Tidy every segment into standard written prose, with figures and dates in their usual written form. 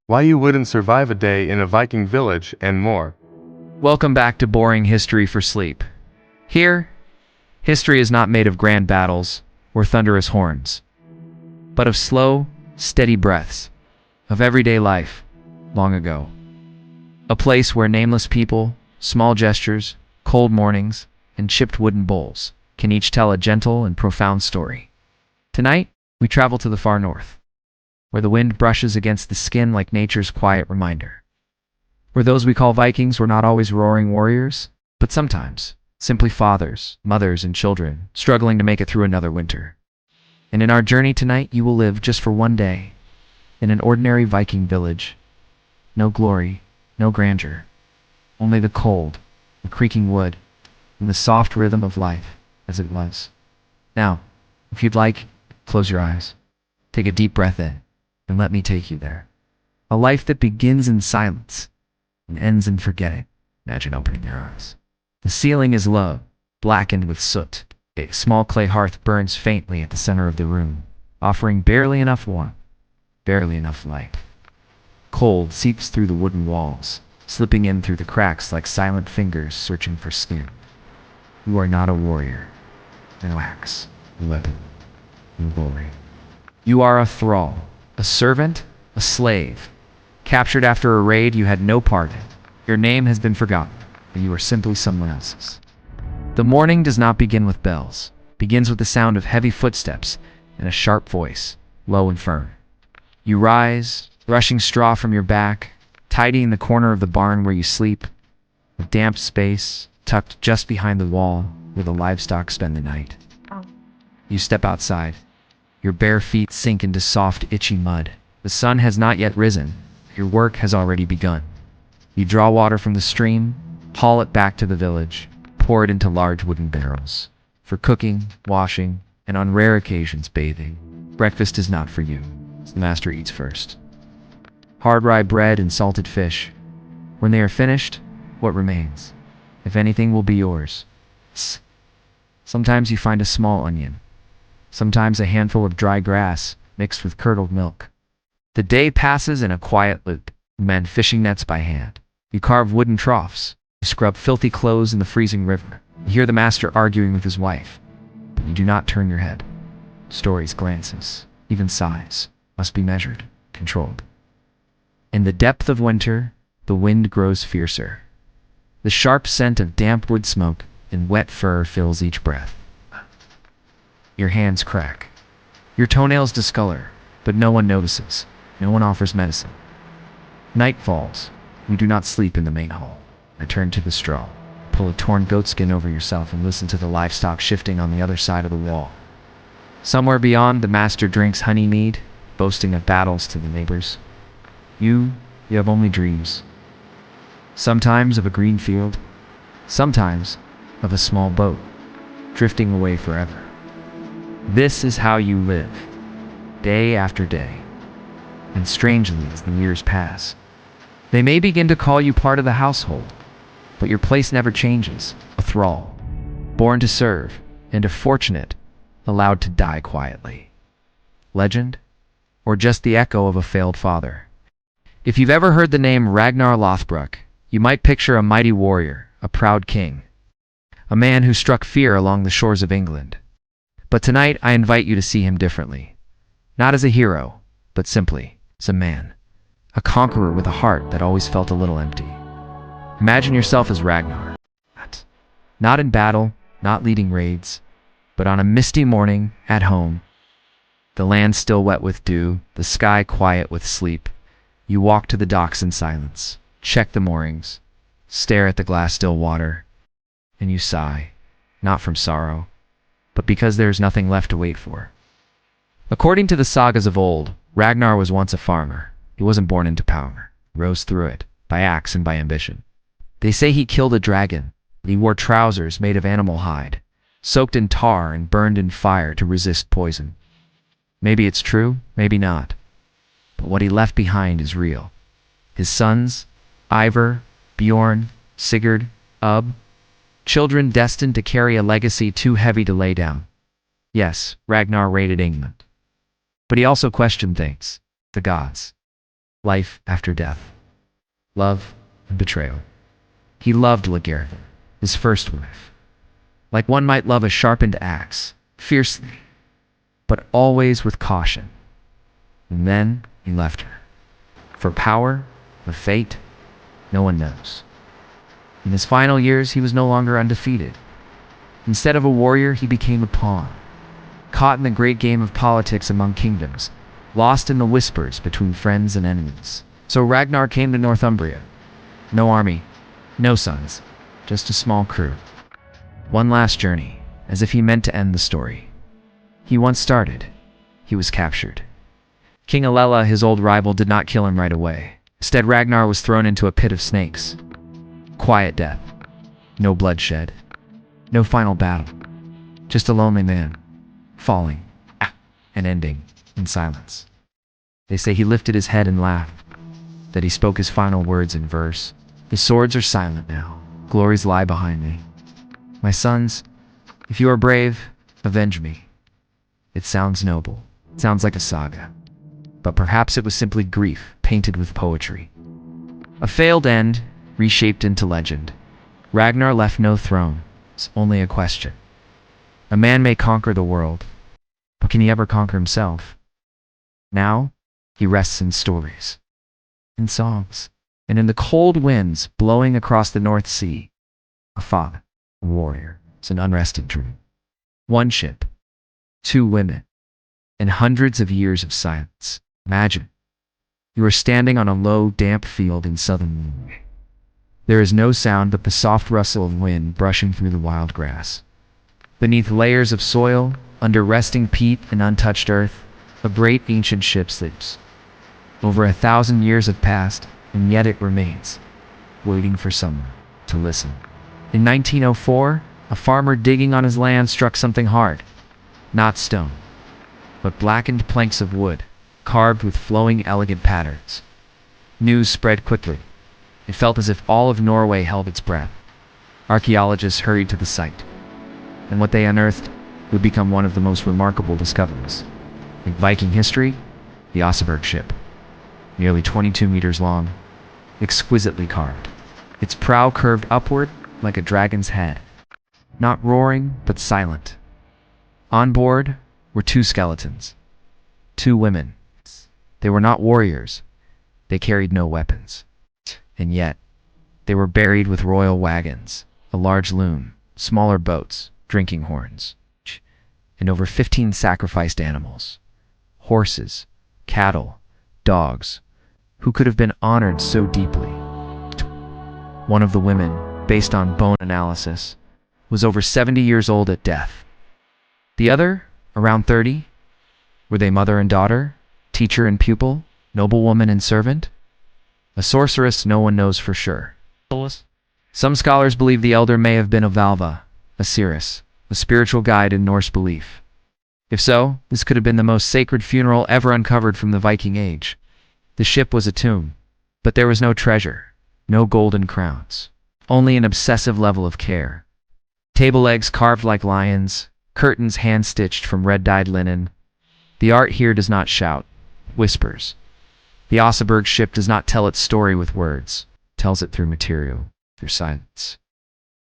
why you wouldn't survive a day in a Viking village, and more. Welcome back to Boring History for Sleep. Here, history is not made of grand battles or thunderous horns, but of slow, steady breaths of everyday life long ago. A place where nameless people, small gestures, cold mornings, and chipped wooden bowls can each tell a gentle and profound story. Tonight, we travel to the far north, where the wind brushes against the skin like nature's quiet reminder. Where those we call Vikings were not always roaring warriors, but sometimes simply fathers, mothers, and children struggling to make it through another winter. And in our journey tonight, you will live just for one day in an ordinary Viking village. No glory, no grandeur, only the cold, the creaking wood, and the soft rhythm of life as it was. Now, if you'd like, close your eyes, take a deep breath in, and let me take you there. A life that begins in silence and ends in forgetting. Imagine opening your eyes. The ceiling is low, blackened with soot. A small clay hearth burns faintly at the center of the room, offering barely enough warmth, barely enough light. Cold seeps through the wooden walls, slipping in through the cracks like silent fingers searching for skin. You are not a warrior, no axe, no weapon, no glory. You are a thrall, a servant, a slave, captured after a raid you had no part in. Your name has been forgotten, and you are simply someone else's. The morning does not begin with bells. It begins with the sound of heavy footsteps and a sharp voice, low and firm. You rise, brushing straw from your back, tidying the corner of the barn where you sleep, a damp space tucked just behind the wall where the livestock spend the night. You step outside. Your bare feet sink into soft, itchy mud. The sun has not yet risen. Your work has already begun. You draw water from the stream, haul it back to the village, pour it into large wooden barrels. For cooking, washing, and on rare occasions bathing. Breakfast is not for you. The master eats first. Hard rye bread and salted fish. When they are finished, what remains, if anything, will be yours. Sometimes you find a small onion. Sometimes a handful of dry grass mixed with curdled milk. The day passes in a quiet loop. You mend fishing nets by hand. You carve wooden troughs. You scrub filthy clothes in the freezing river. You hear the master arguing with his wife. But you do not turn your head. Stories, glances, even sighs must be measured, controlled. In the depth of winter, the wind grows fiercer. The sharp scent of damp wood smoke and wet fur fills each breath. Your hands crack. Your toenails discolor, but no one notices. No one offers medicine. Night falls. You do not sleep in the main hall. Return to the straw. Pull a torn goatskin over yourself and listen to the livestock shifting on the other side of the wall. Somewhere beyond, the master drinks honey mead, boasting of battles to the neighbors. You have only dreams. Sometimes of a green field, sometimes of a small boat, drifting away forever. This is how you live, day after day. And strangely, as the years pass, they may begin to call you part of the household, but your place never changes. A thrall, born to serve, and a fortunate, allowed to die quietly. Legend, or just the echo of a failed father? If you've ever heard the name Ragnar Lothbrok, you might picture a mighty warrior, a proud king, a man who struck fear along the shores of England. But tonight I invite you to see him differently. Not as a hero, but simply as a man. A conqueror with a heart that always felt a little empty. Imagine yourself as Ragnar. Not in battle, not leading raids, but on a misty morning at home. The land still wet with dew, the sky quiet with sleep. You walk to the docks in silence, check the moorings, stare at the glass-still water, and you sigh, not from sorrow, but because there is nothing left to wait for. According to the sagas of old, Ragnar was once a farmer. He wasn't born into power, rose through it, by axe and by ambition. They say he killed a dragon. He wore trousers made of animal hide, soaked in tar and burned in fire to resist poison. Maybe it's true, maybe not. But what he left behind is real. His sons, Ivar, Bjorn, Sigurd, Ub, children destined to carry a legacy too heavy to lay down. Yes, Ragnar raided England. But he also questioned things, the gods. life after death, love and betrayal. He loved Lagertha, his first wife, like one might love a sharpened axe, fiercely, but always with caution. And then he left her. For power, for fate, no one knows. In his final years, he was no longer undefeated. Instead of a warrior, he became a pawn, caught in the great game of politics among kingdoms, lost in the whispers between friends and enemies. So Ragnar came to Northumbria. No army, no sons, just a small crew. One last journey, as if he meant to end the story. He once started. He was captured. King Alela, his old rival, did not kill him right away. Instead, Ragnar was thrown into a pit of snakes. Quiet death. No bloodshed. No final battle. Just a lonely man, falling, and ending in silence. They say he lifted his head and laughed, that he spoke his final words in verse. The swords are silent now. Glories lie behind me. My sons, if you are brave, avenge me. It sounds noble. It sounds like a saga. But perhaps it was simply grief painted with poetry. A failed end, reshaped into legend. Ragnar left no throne. It's only a question. A man may conquer the world, but can he ever conquer himself? Now, he rests in stories, in songs, and in the cold winds blowing across the North Sea. A father, a warrior, it's an unrested dream. One ship, two women, and hundreds of years of silence. Imagine, you are standing on a low, damp field in southern Norway. There is no sound but the soft rustle of wind brushing through the wild grass. Beneath layers of soil, under resting peat and untouched earth, a great ancient ship sleeps. Over 1,000 years have passed, and yet it remains, waiting for someone to listen. In 1904, a farmer digging on his land struck something hard. Not stone, but blackened planks of wood, carved with flowing, elegant patterns. News spread quickly. It felt as if all of Norway held its breath. Archaeologists hurried to the site, and what they unearthed would become one of the most remarkable discoveries. In Viking history, the Oseberg Ship, nearly 22 meters long, exquisitely carved. Its prow curved upward like a dragon's head, not roaring but silent. On board were two skeletons, two women. They were not warriors. They carried no weapons. And yet, they were buried with royal wagons, a large loom, smaller boats, drinking horns, and over 15 sacrificed animals. Horses, cattle, dogs, who could have been honored so deeply. One of the women, based on bone analysis, was over 70 years old at death. The other, around 30, were they mother and daughter, teacher and pupil, noblewoman and servant? A sorceress no one knows for sure. Some scholars believe the elder may have been a Valva, a seeress, a spiritual guide in Norse belief. If so, this could have been the most sacred funeral ever uncovered from the Viking Age. The ship was a tomb, but there was no treasure, no golden crowns, only an obsessive level of care. Table legs carved like lions, curtains hand-stitched from red-dyed linen. The art here does not shout, it whispers. The Oseberg Ship does not tell its story with words, it tells it through material, through silence.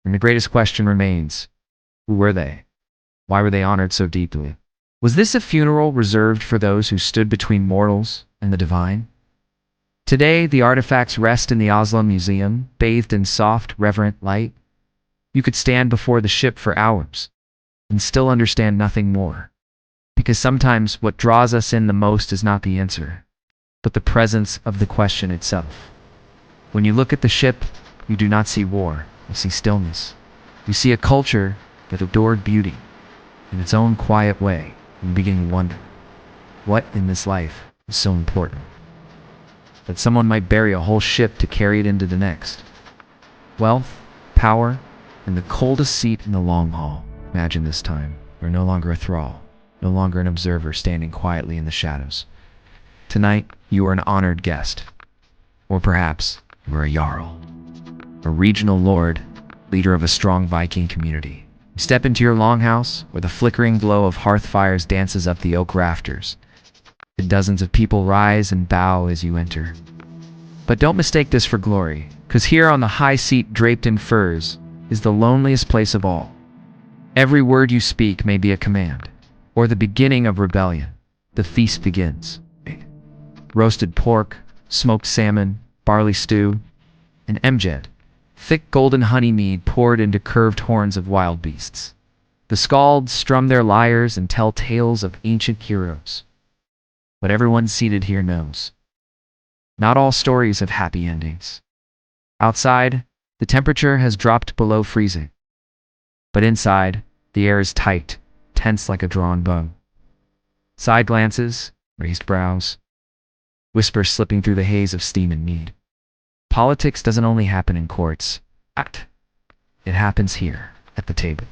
And the greatest question remains, who were they? Why were they honored so deeply? Was this a funeral reserved for those who stood between mortals and the divine? Today, the artifacts rest in the Oslo Museum, bathed in soft, reverent light. You could stand before the ship for hours and still understand nothing more. Because sometimes what draws us in the most is not the answer, but the presence of the question itself. When you look at the ship, you do not see war, you see stillness. You see a culture that adored beauty in its own quiet way, and begin to wonder, what in this life is so important that someone might bury a whole ship to carry it into the next? Wealth, power, and the coldest seat in the long haul. Imagine this time, you're no longer a thrall, no longer an observer standing quietly in the shadows. Tonight, you are an honored guest. Or perhaps, you are a Yarl, a regional lord, leader of a strong Viking community. You step into your longhouse, where the flickering glow of hearth fires dances up the oak rafters. Dozens of people rise and bow as you enter. But don't mistake this for glory, because here on the high seat draped in furs is the loneliest place of all. Every word you speak may be a command, or the beginning of rebellion. The feast begins. Roasted pork, smoked salmon, barley stew, and emjed, thick golden honey mead poured into curved horns of wild beasts. The skalds strum their lyres and tell tales of ancient heroes. But everyone seated here knows. Not all stories have happy endings. Outside, the temperature has dropped below freezing. But inside, the air is tight, tense like a drawn bow. Side glances, raised brows, whispers slipping through the haze of steam and mead. Politics doesn't only happen in courts. It happens here, at the table.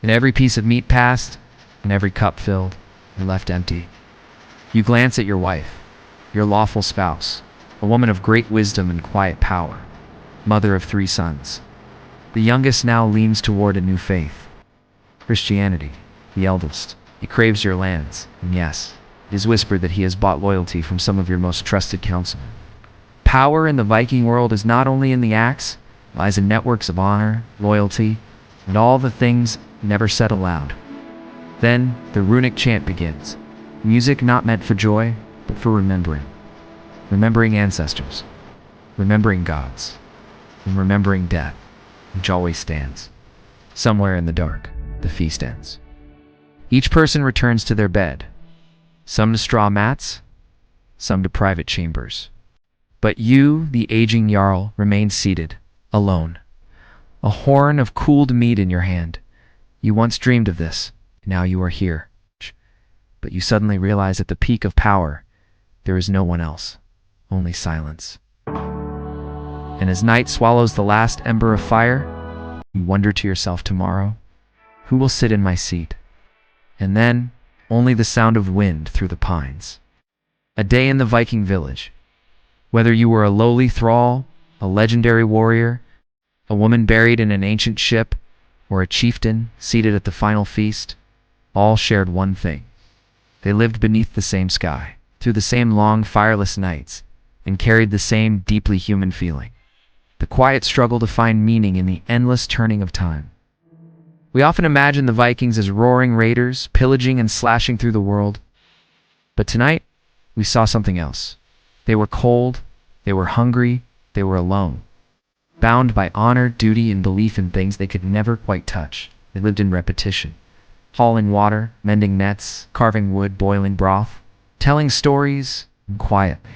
And every piece of meat passed, and every cup filled, and left empty. You glance at your wife, your lawful spouse, a woman of great wisdom and quiet power, mother of 3 sons. The youngest now leans toward a new faith, Christianity. The eldest, he craves your lands, and yes, it is whispered that he has bought loyalty from some of your most trusted councilmen. Power in the Viking world is not only in the axe, it lies in networks of honor, loyalty, and all the things never said aloud. Then the runic chant begins. Music not meant for joy, but for remembering. Remembering ancestors, remembering gods, and remembering death, which always stands. Somewhere in the dark, the feast ends. Each person returns to their bed, some to straw mats, some to private chambers. But you, the aging Yarl, remain seated, alone, a horn of cooled mead in your hand. You once dreamed of this, now you are here. But you suddenly realize at the peak of power, there is no one else, only silence. And as night swallows the last ember of fire, you wonder to yourself tomorrow, who will sit in my seat? And then, only the sound of wind through the pines. A day in the Viking village. Whether you were a lowly thrall, a legendary warrior, a woman buried in an ancient ship, or a chieftain seated at the final feast, all shared one thing. They lived beneath the same sky, through the same long, fireless nights, and carried the same deeply human feeling. The quiet struggle to find meaning in the endless turning of time. We often imagine the Vikings as roaring raiders, pillaging and slashing through the world. But tonight, we saw something else. They were cold, they were hungry, they were alone. Bound by honor, duty, and belief in things they could never quite touch. They lived in repetition. Hauling water, mending nets, carving wood, boiling broth, telling stories, and quietly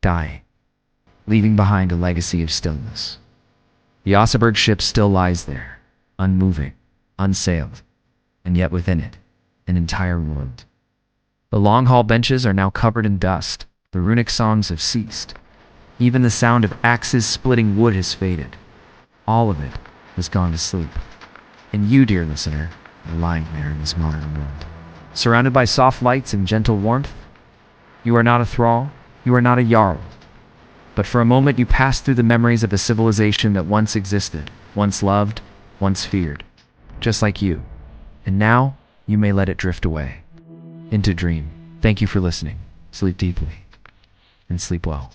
dying, leaving behind a legacy of stillness. The Oseberg ship still lies there, unmoving, unsailed, and yet within it, an entire world. The long-haul benches are now covered in dust. The runic songs have ceased. Even the sound of axes splitting wood has faded. All of it has gone to sleep. And you, dear listener, are lying there in this modern world, surrounded by soft lights and gentle warmth. You are not a thrall, you are not a Yarl. But for a moment you pass through the memories of a civilization that once existed, once loved, once feared, just like you. And now, you may let it drift away, into dream. Thank you for listening. Sleep deeply, and sleep well.